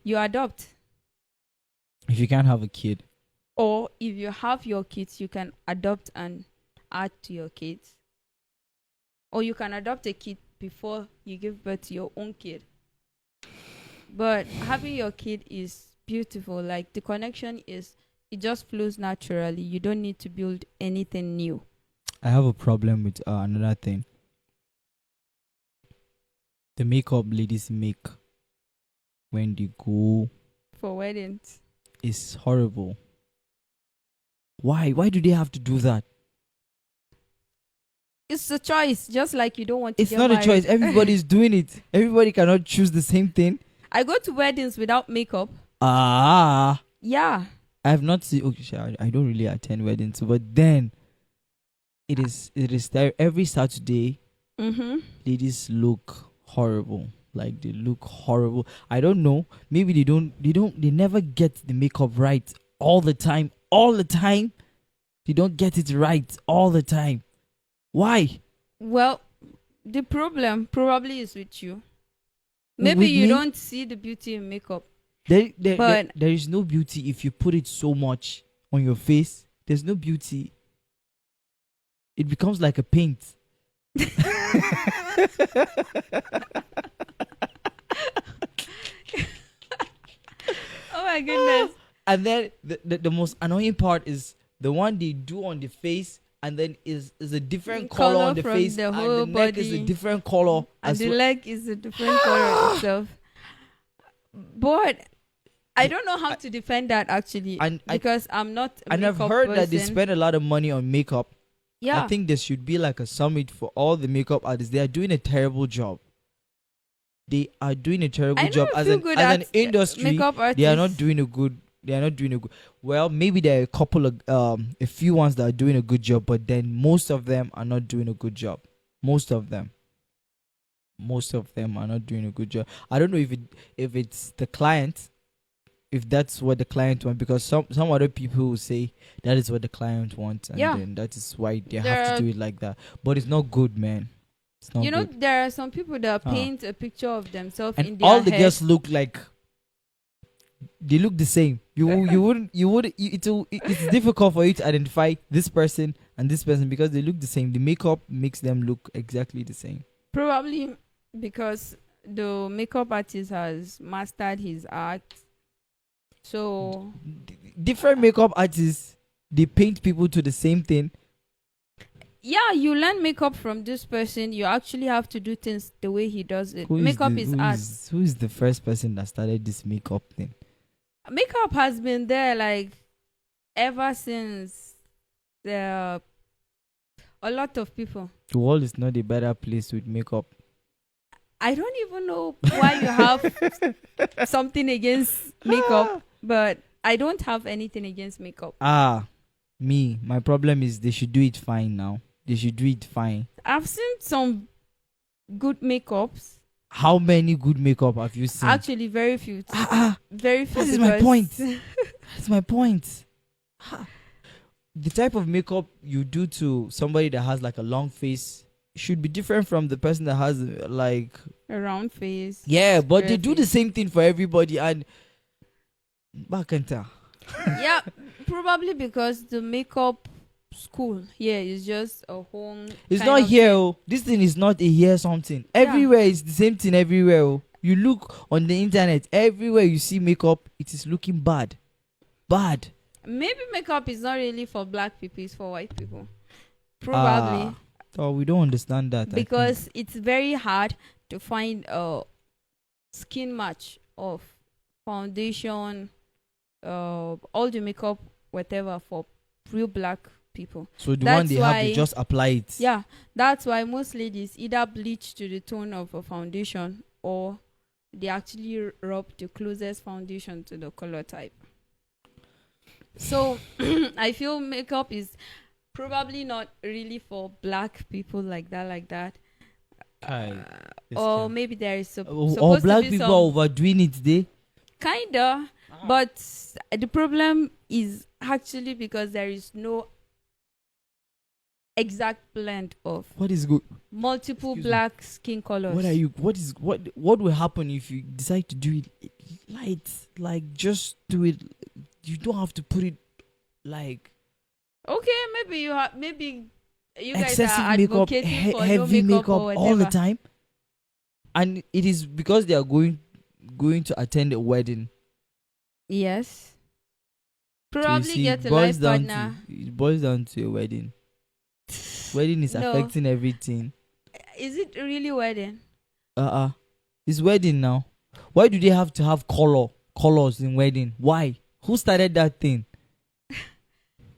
[SPEAKER 2] you adopt.
[SPEAKER 1] If you can't have a kid,
[SPEAKER 2] Or if you have your kids, you can adopt and add to your kids. Or you can adopt a kid before you give birth to your own kid. But having your kid is beautiful. Like the connection is, it just flows naturally. You don't need to build anything new.
[SPEAKER 1] I have a problem with another thing. The makeup ladies make when they go
[SPEAKER 2] For weddings.
[SPEAKER 1] is horrible. Why? Why do they have to do that?
[SPEAKER 2] It's a choice, just like you don't want to
[SPEAKER 1] It's
[SPEAKER 2] get
[SPEAKER 1] not
[SPEAKER 2] married.
[SPEAKER 1] a choice. Everybody's doing it. Everybody cannot choose the same thing.
[SPEAKER 2] I go to weddings without makeup.
[SPEAKER 1] Ah,
[SPEAKER 2] Yeah.
[SPEAKER 1] I have not seen. Okay, sure, I don't really attend weddings, but then it is there every Saturday.
[SPEAKER 2] Mm-hmm.
[SPEAKER 1] Ladies look horrible. Like they look horrible. I don't know. Maybe they never get the makeup right all the time. All the time. They don't get it right all the time. Why?
[SPEAKER 2] Well, the problem probably is with you. Maybe
[SPEAKER 1] With
[SPEAKER 2] you
[SPEAKER 1] me?
[SPEAKER 2] don't see the beauty in makeup.
[SPEAKER 1] There is no beauty if you put it so much on your face. There's no beauty. It becomes like a paint.
[SPEAKER 2] Oh my goodness.
[SPEAKER 1] And then the most annoying part is the one they do on the face, and then is a different color
[SPEAKER 2] Color
[SPEAKER 1] on the
[SPEAKER 2] from
[SPEAKER 1] face,
[SPEAKER 2] the
[SPEAKER 1] and
[SPEAKER 2] whole
[SPEAKER 1] the neck is a
[SPEAKER 2] body.
[SPEAKER 1] different color.
[SPEAKER 2] And
[SPEAKER 1] as
[SPEAKER 2] the
[SPEAKER 1] well.
[SPEAKER 2] leg is a different color itself. But I don't know how to defend that actually,
[SPEAKER 1] And
[SPEAKER 2] because I'm not a
[SPEAKER 1] And I've
[SPEAKER 2] makeup
[SPEAKER 1] heard that they
[SPEAKER 2] person.
[SPEAKER 1] spend a lot of money on makeup.
[SPEAKER 2] Yeah.
[SPEAKER 1] I think there should be like a summit for all the makeup artists. They are doing a terrible job. They are doing a terrible
[SPEAKER 2] I
[SPEAKER 1] job
[SPEAKER 2] never
[SPEAKER 1] as
[SPEAKER 2] feel
[SPEAKER 1] an
[SPEAKER 2] good
[SPEAKER 1] as an
[SPEAKER 2] at
[SPEAKER 1] industry.
[SPEAKER 2] makeup artists.
[SPEAKER 1] They are not doing a good. They are not doing a good. Well, maybe there are a couple of a few ones that are doing a good job, but then most of them are not doing a good job. Most of them are not doing a good job. I don't know if it's the client, if that's what the client wants, because some other people will say that is what the client wants, and
[SPEAKER 2] Yeah.
[SPEAKER 1] then that is why they
[SPEAKER 2] There
[SPEAKER 1] have
[SPEAKER 2] are-
[SPEAKER 1] to do it like that. But it's not good, man. It's not
[SPEAKER 2] You know,
[SPEAKER 1] good.
[SPEAKER 2] there are some people that
[SPEAKER 1] Ah.
[SPEAKER 2] paint a picture of themselves in
[SPEAKER 1] And
[SPEAKER 2] their
[SPEAKER 1] all the
[SPEAKER 2] head.
[SPEAKER 1] girls look like they look the same. It's difficult for you to identify this person and this person because they look the same. The makeup makes them look exactly the same.
[SPEAKER 2] Probably because the makeup artist has mastered his art. So
[SPEAKER 1] Different makeup artists they paint people to the same thing.
[SPEAKER 2] Yeah, you learn makeup from this person. You actually have to do things the way he does it. Makeup is art.
[SPEAKER 1] Who is the first person that started this makeup thing?
[SPEAKER 2] Makeup has been there like ever since the a lot of people.
[SPEAKER 1] The world is not a better place with makeup.
[SPEAKER 2] I don't even know why you have something against makeup, but I don't have anything against makeup.
[SPEAKER 1] My problem is they should do it fine now. They should do it fine.
[SPEAKER 2] I've seen some good makeups.
[SPEAKER 1] How many good makeup have you seen?
[SPEAKER 2] Actually, very few. Very few.
[SPEAKER 1] That is my point. That's my point. The type of makeup you do to somebody that has like a long face should be different from the person that has like
[SPEAKER 2] a round face.
[SPEAKER 1] Yeah, but they do the same thing for everybody and back and
[SPEAKER 2] yeah, probably because the makeup school here is just a home.
[SPEAKER 1] It's not here. Oh. This thing is not a here something. Everywhere is the same thing everywhere. Oh. You look on the internet, everywhere you see makeup, it is looking bad. Bad.
[SPEAKER 2] Maybe makeup is not really for black people, it's for white people. Probably.
[SPEAKER 1] Oh, we don't understand that.
[SPEAKER 2] Because it's very hard to find a skin match of foundation, all the makeup, whatever, for real black people.
[SPEAKER 1] So the one they have to just apply it.
[SPEAKER 2] Yeah, that's why most ladies either bleach to the tone of a foundation or they actually rub the closest foundation to the color type. So I feel makeup is probably not really for black people like that. Or maybe there is
[SPEAKER 1] or black people are overdoing it today.
[SPEAKER 2] Kinda, but the problem is actually because there is no exact blend of
[SPEAKER 1] what is good
[SPEAKER 2] multiple black skin colors.
[SPEAKER 1] What will happen if you decide to do it light? Like just do it. You don't have to put it like.
[SPEAKER 2] Okay, maybe you guys
[SPEAKER 1] excessive
[SPEAKER 2] are advocating
[SPEAKER 1] makeup,
[SPEAKER 2] for
[SPEAKER 1] heavy
[SPEAKER 2] no makeup
[SPEAKER 1] all the time, and it is because they are going to attend a wedding.
[SPEAKER 2] Yes. Probably
[SPEAKER 1] so
[SPEAKER 2] get a life partner.
[SPEAKER 1] It boils down to a wedding. Wedding is affecting everything.
[SPEAKER 2] Is it really wedding?
[SPEAKER 1] It's wedding now. Why do they have to have colors in wedding? Why? Who started that thing?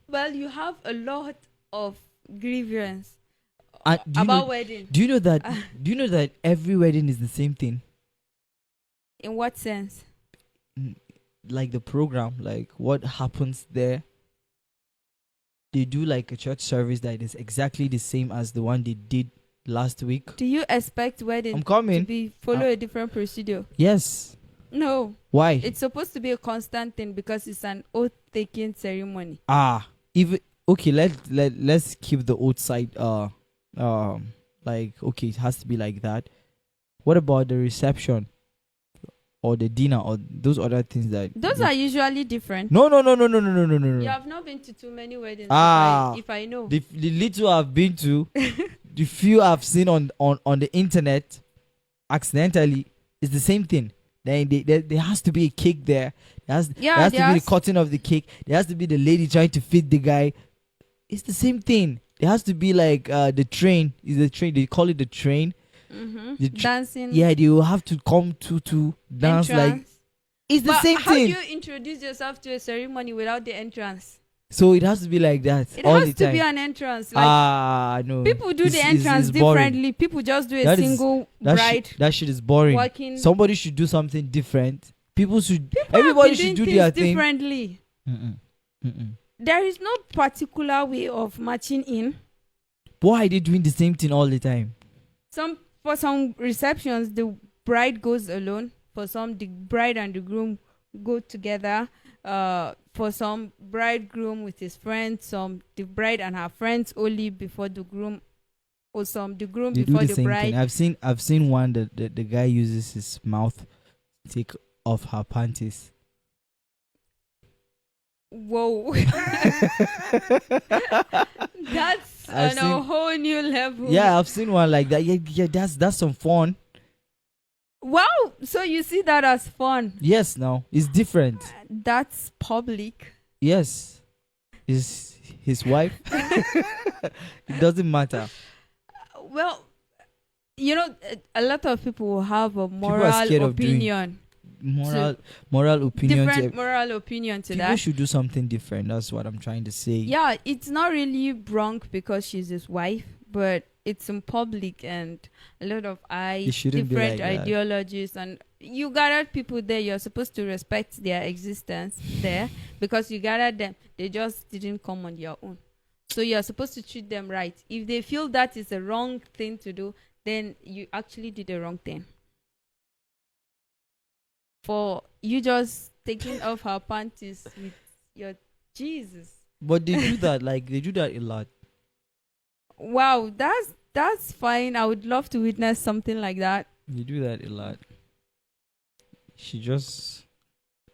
[SPEAKER 2] Well, you have a lot of grievance
[SPEAKER 1] about
[SPEAKER 2] wedding.
[SPEAKER 1] Do you know that every wedding is the same thing?
[SPEAKER 2] In what sense?
[SPEAKER 1] Like the program, like what happens there. They do like a church service that is exactly the same as the one they did last week.
[SPEAKER 2] Do you expect wedding to follow a different procedure?
[SPEAKER 1] Yes.
[SPEAKER 2] No.
[SPEAKER 1] Why?
[SPEAKER 2] It's supposed to be a constant thing because it's an oath-taking ceremony.
[SPEAKER 1] Let's keep the oath side. It has to be like that. What about the reception? Or the dinner or those other things
[SPEAKER 2] those are usually different.
[SPEAKER 1] No.
[SPEAKER 2] You have not been to too many weddings. If I know.
[SPEAKER 1] The little I've been to, the few I've seen on the internet, accidentally, it's the same thing. Then there has to be a cake there. There has to be the cutting of the cake. There has to be the lady trying to feed the guy. It's the same thing. There has to be like the train. Is the train? They call it the train.
[SPEAKER 2] Mm-hmm. Dancing.
[SPEAKER 1] Yeah, they will have to come to dance. Entrance. Like it's the same thing. How do
[SPEAKER 2] you introduce yourself to a ceremony without the entrance?
[SPEAKER 1] So it has to be like that.
[SPEAKER 2] It has to be an entrance.
[SPEAKER 1] No.
[SPEAKER 2] People do the entrance differently. People just do a single bride.
[SPEAKER 1] That shit is boring. Somebody should do something different. Everybody should do their thing
[SPEAKER 2] differently. There is no particular way of matching in.
[SPEAKER 1] Why are they doing the same thing all the time?
[SPEAKER 2] For some receptions, the bride goes alone. For some, the bride and the groom go together. For some, bridegroom with his friends. Some, the bride and her friends only before the groom. Or some, the groom
[SPEAKER 1] they
[SPEAKER 2] before
[SPEAKER 1] do the
[SPEAKER 2] bride.
[SPEAKER 1] Thing. I've seen one that the guy uses his mouth to take off her panties.
[SPEAKER 2] Whoa. That's on a whole new level.
[SPEAKER 1] Yeah, I've seen one like that. Yeah, that's some fun.
[SPEAKER 2] Wow, so you see that as fun?
[SPEAKER 1] Yes, no, it's different.
[SPEAKER 2] That's public.
[SPEAKER 1] Yes, his wife. It doesn't matter.
[SPEAKER 2] Well, you know, a lot of people will have a
[SPEAKER 1] are
[SPEAKER 2] moral
[SPEAKER 1] scared of doing
[SPEAKER 2] opinion,
[SPEAKER 1] Moral opinion.
[SPEAKER 2] different moral opinion to
[SPEAKER 1] People
[SPEAKER 2] that.
[SPEAKER 1] should do something different. That's what I'm trying to say.
[SPEAKER 2] Yeah, it's not really wrong because she's his wife, but it's in public and a lot of eyes,
[SPEAKER 1] shouldn't be
[SPEAKER 2] different
[SPEAKER 1] like that.
[SPEAKER 2] ideologies, and you gathered people there. You're supposed to respect their existence there because you gathered them. They just didn't come on their own. So you're supposed to treat them right. If they feel that is a wrong thing to do, then you actually did the wrong thing. For you just taking off her panties with your Jesus.
[SPEAKER 1] But they do that. Like they do that a lot.
[SPEAKER 2] Wow, that's fine. I would love to witness something like that.
[SPEAKER 1] They do that a lot.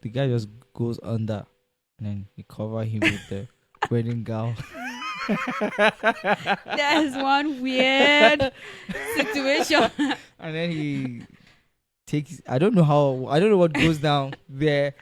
[SPEAKER 1] The guy just goes under, and then they cover him with the wedding gown.
[SPEAKER 2] There's one weird situation.
[SPEAKER 1] And then he takes. I don't know what goes down there.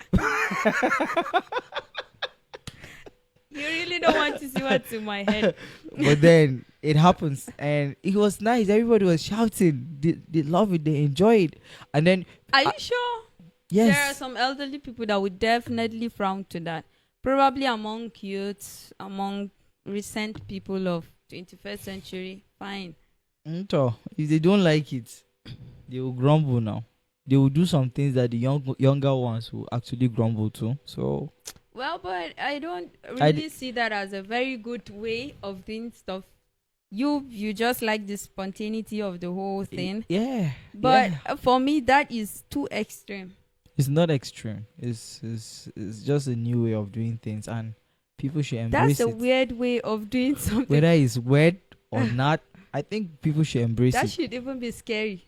[SPEAKER 2] You really don't want to see what's in my head.
[SPEAKER 1] But then it happens, and it was nice. Everybody was shouting. They love it. They enjoy it. And then
[SPEAKER 2] Are you sure?
[SPEAKER 1] yes,
[SPEAKER 2] There are some elderly people that would definitely frown to that. Probably among youths, among recent people of 21st century. Fine.
[SPEAKER 1] So if they don't like it, they will grumble now. They will do some things that the younger ones will actually grumble to. So
[SPEAKER 2] Well, but I don't
[SPEAKER 1] I
[SPEAKER 2] really see that as a very good way of doing stuff. You just like the spontaneity of the whole thing.
[SPEAKER 1] yeah,
[SPEAKER 2] But
[SPEAKER 1] yeah.
[SPEAKER 2] for me, that is too extreme.
[SPEAKER 1] It's not extreme. It's just a new way of doing things, and people should embrace
[SPEAKER 2] That's a
[SPEAKER 1] it.
[SPEAKER 2] weird way of doing something.
[SPEAKER 1] Whether it's weird or not, I think people should embrace
[SPEAKER 2] That
[SPEAKER 1] it.
[SPEAKER 2] should even be scary.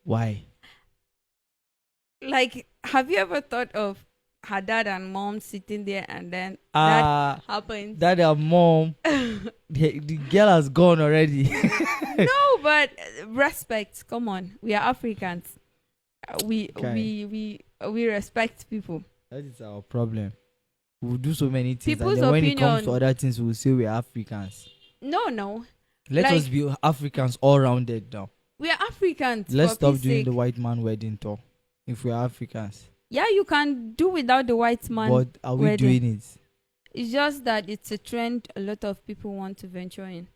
[SPEAKER 1] Why?
[SPEAKER 2] Like, have you ever thought of her dad and mom sitting there and then that happens?
[SPEAKER 1] That mom, the girl has gone already.
[SPEAKER 2] No, but respect. Come on, we are Africans. We
[SPEAKER 1] Okay.
[SPEAKER 2] we respect people.
[SPEAKER 1] That is our problem. We'll do so many things,
[SPEAKER 2] People's
[SPEAKER 1] and then when it comes to
[SPEAKER 2] opinion-
[SPEAKER 1] other things, we'll say we're Africans.
[SPEAKER 2] No,
[SPEAKER 1] Let
[SPEAKER 2] Like-
[SPEAKER 1] us be Africans all rounded now.
[SPEAKER 2] we are Africans.
[SPEAKER 1] Let's
[SPEAKER 2] for
[SPEAKER 1] stop
[SPEAKER 2] peace
[SPEAKER 1] doing
[SPEAKER 2] sake.
[SPEAKER 1] the white man wedding tour. If we're Africans,
[SPEAKER 2] Yeah, you can do without the white man.
[SPEAKER 1] but are we
[SPEAKER 2] wedding.
[SPEAKER 1] doing it?
[SPEAKER 2] It's just that it's a trend a lot of people want to venture in.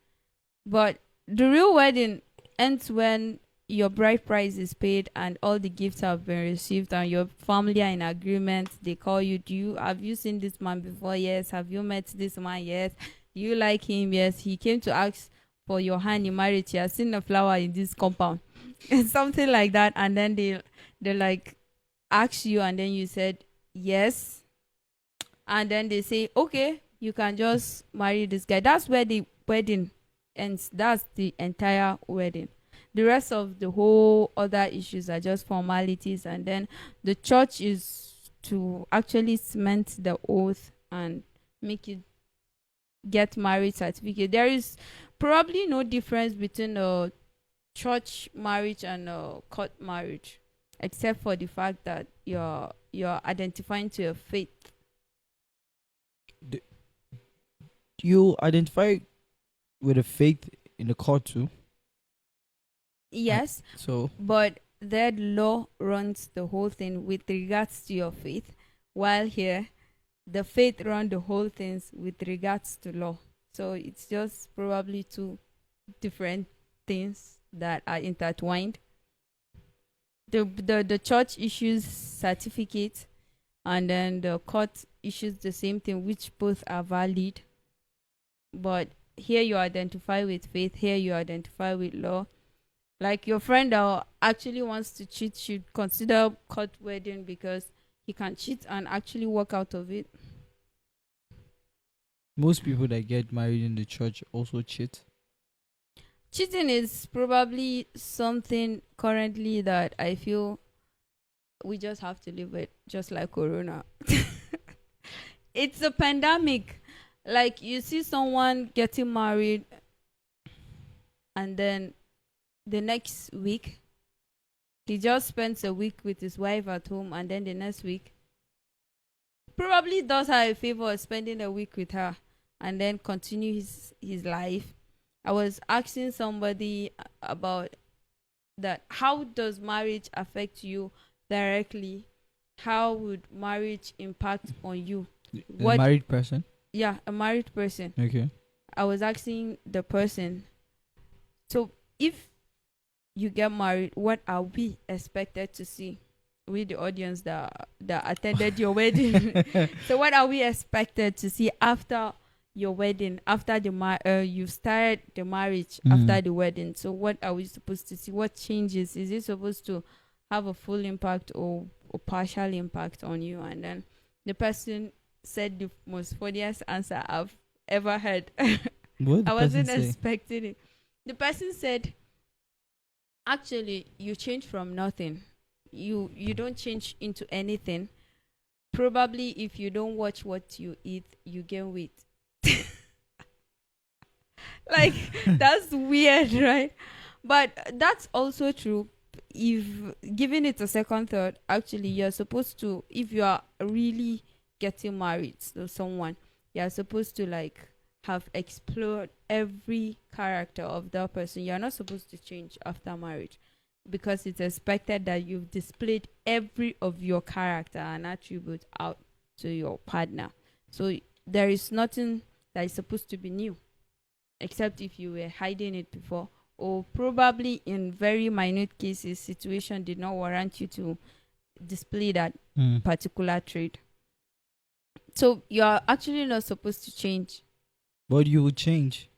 [SPEAKER 2] But the real wedding ends when your bride price is paid and all the gifts have been received and your family are in agreement. They call you, have you seen this man before? Yes. Have you met this man? Yes. Do you like him? Yes. He came to ask for your hand in marriage. He has seen a flower in this compound. Something like that. And then they like ask you and then you said yes. And then they say, okay, you can just marry this guy. That's where the wedding ends. That's the entire wedding. The rest of the whole other issues are just formalities. And then the church is to actually cement the oath and make it get married certificate. There is probably no difference between a church marriage and a court marriage, except for the fact that you're identifying to your faith.
[SPEAKER 1] You identify with a faith in the court too.
[SPEAKER 2] Yes,
[SPEAKER 1] So
[SPEAKER 2] but that law runs the whole thing with regards to your faith, while here the faith run the whole things with regards to law. So it's just probably two different things that are intertwined. The church issues certificate and then the court issues the same thing, which both are valid. But here you identify with faith, here you identify with law. Like your friend that actually wants to cheat should consider court wedding because he can cheat and actually walk out of it.
[SPEAKER 1] most people that get married in the church also cheat.
[SPEAKER 2] Cheating is probably something currently that I feel we just have to live with, just like Corona. It's a pandemic. Like you see someone getting married and then the next week he just spends a week with his wife at home and then the next week probably does her a favor of spending a week with her and then continue his life. I was asking somebody about that. How does marriage affect you directly? How would marriage impact on you?
[SPEAKER 1] A
[SPEAKER 2] What?
[SPEAKER 1] married person.
[SPEAKER 2] Yeah, a married person.
[SPEAKER 1] Okay.
[SPEAKER 2] I was asking the person, so if you get married, what are we expected to see? We, the audience that attended your wedding. So what are we expected to see after your wedding, after you started the marriage, after the wedding? So what are we supposed to see? What changes? Is it supposed to have a full impact or partial impact on you? And then the person said the most funniest answer I've ever heard.
[SPEAKER 1] What
[SPEAKER 2] I
[SPEAKER 1] the
[SPEAKER 2] wasn't
[SPEAKER 1] person say?
[SPEAKER 2] expecting it. The person said, actually, you change from nothing. You don't change into anything. Probably if you don't watch what you eat, you gain weight. Like, that's weird, right? But that's also true. If giving it a second thought, actually, you're supposed to, if you are really getting married to someone, you're supposed to like have explored every character of that person. You're not supposed to change after marriage, because it's expected that you've displayed every of your character and attribute out to your partner. So there is nothing that is supposed to be new, except if you were hiding it before, or probably in very minute cases, situation did not warrant you to display that particular trait. So you're actually not supposed to change.
[SPEAKER 1] But you would change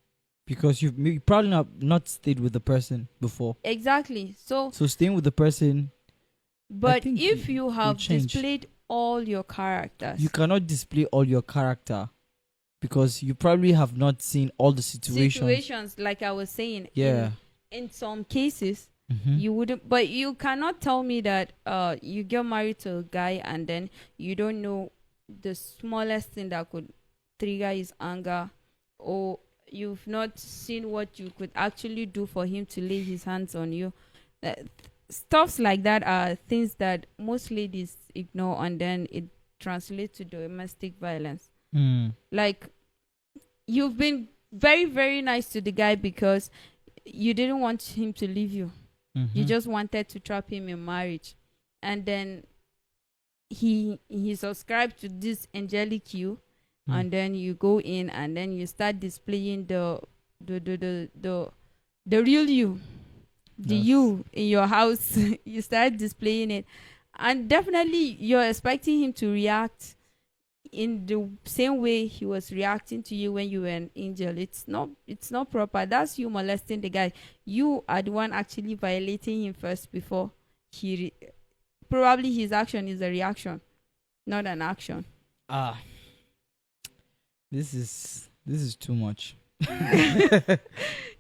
[SPEAKER 1] because you've probably not stayed with the person before.
[SPEAKER 2] Exactly. So
[SPEAKER 1] staying with the person.
[SPEAKER 2] but
[SPEAKER 1] think
[SPEAKER 2] if you have
[SPEAKER 1] change.
[SPEAKER 2] displayed all your characters,
[SPEAKER 1] You cannot display all your character because you probably have not seen all the situations.
[SPEAKER 2] like I was saying,
[SPEAKER 1] Yeah.
[SPEAKER 2] in some cases,
[SPEAKER 1] Mhm.
[SPEAKER 2] you wouldn't, but you cannot tell me that you get married to a guy and then you don't know the smallest thing that could trigger his anger, or you've not seen what you could actually do for him to lay his hands on you. Stuffs like that are things that most ladies ignore, and then it translates to domestic violence. Like, you've been very, very nice to the guy because you didn't want him to leave you. You just wanted to trap him in marriage. And then he subscribed to this angelic you, and then you go in and then you start displaying the real you, the
[SPEAKER 1] Yes.
[SPEAKER 2] you in your house. You start displaying it, and definitely you're expecting him to react in the same way he was reacting to you when you were an angel. It's not proper. That's you molesting the guy. You are the one actually violating him first before probably his action is a reaction, not an action.
[SPEAKER 1] This is too much.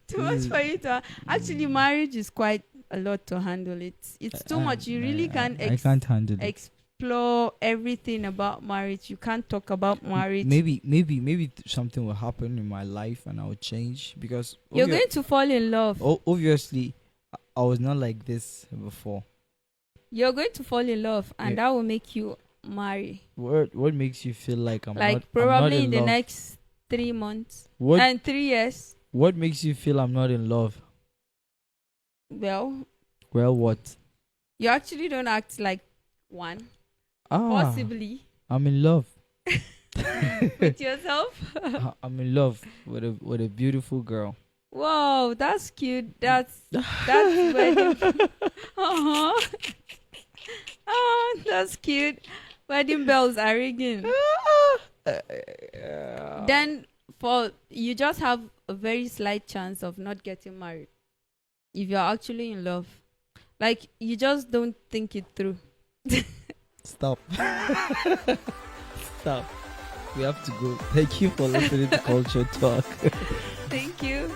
[SPEAKER 2] Too much for you to actually. Marriage is quite a lot to handle. It's too much. You really can't
[SPEAKER 1] I can't handle it.
[SPEAKER 2] explore everything about marriage. You can't talk about marriage.
[SPEAKER 1] Maybe something will happen in my life and I will change, because
[SPEAKER 2] You're going to fall in love.
[SPEAKER 1] obviously I was not like this before.
[SPEAKER 2] You're going to fall in love, and
[SPEAKER 1] Yeah.
[SPEAKER 2] that will make you marry.
[SPEAKER 1] What makes you feel like I'm
[SPEAKER 2] Like,
[SPEAKER 1] not,
[SPEAKER 2] probably
[SPEAKER 1] I'm not
[SPEAKER 2] in
[SPEAKER 1] in
[SPEAKER 2] the
[SPEAKER 1] love?
[SPEAKER 2] next 3 months
[SPEAKER 1] What
[SPEAKER 2] and 3 years.
[SPEAKER 1] what makes you feel I'm not in love?
[SPEAKER 2] Well,
[SPEAKER 1] Well, what?
[SPEAKER 2] you actually don't act like one. Possibly
[SPEAKER 1] I'm in love.
[SPEAKER 2] with yourself.
[SPEAKER 1] I'm in love with a beautiful girl.
[SPEAKER 2] Whoa, that's cute. That's wedding. Oh, that's cute. Wedding bells are ringing. Then you just have a very slight chance of not getting married if you're actually in love. Like, you just don't think it through.
[SPEAKER 1] Stop. Stop. We have to go. Thank you for listening to Culture Talk.
[SPEAKER 2] Thank you.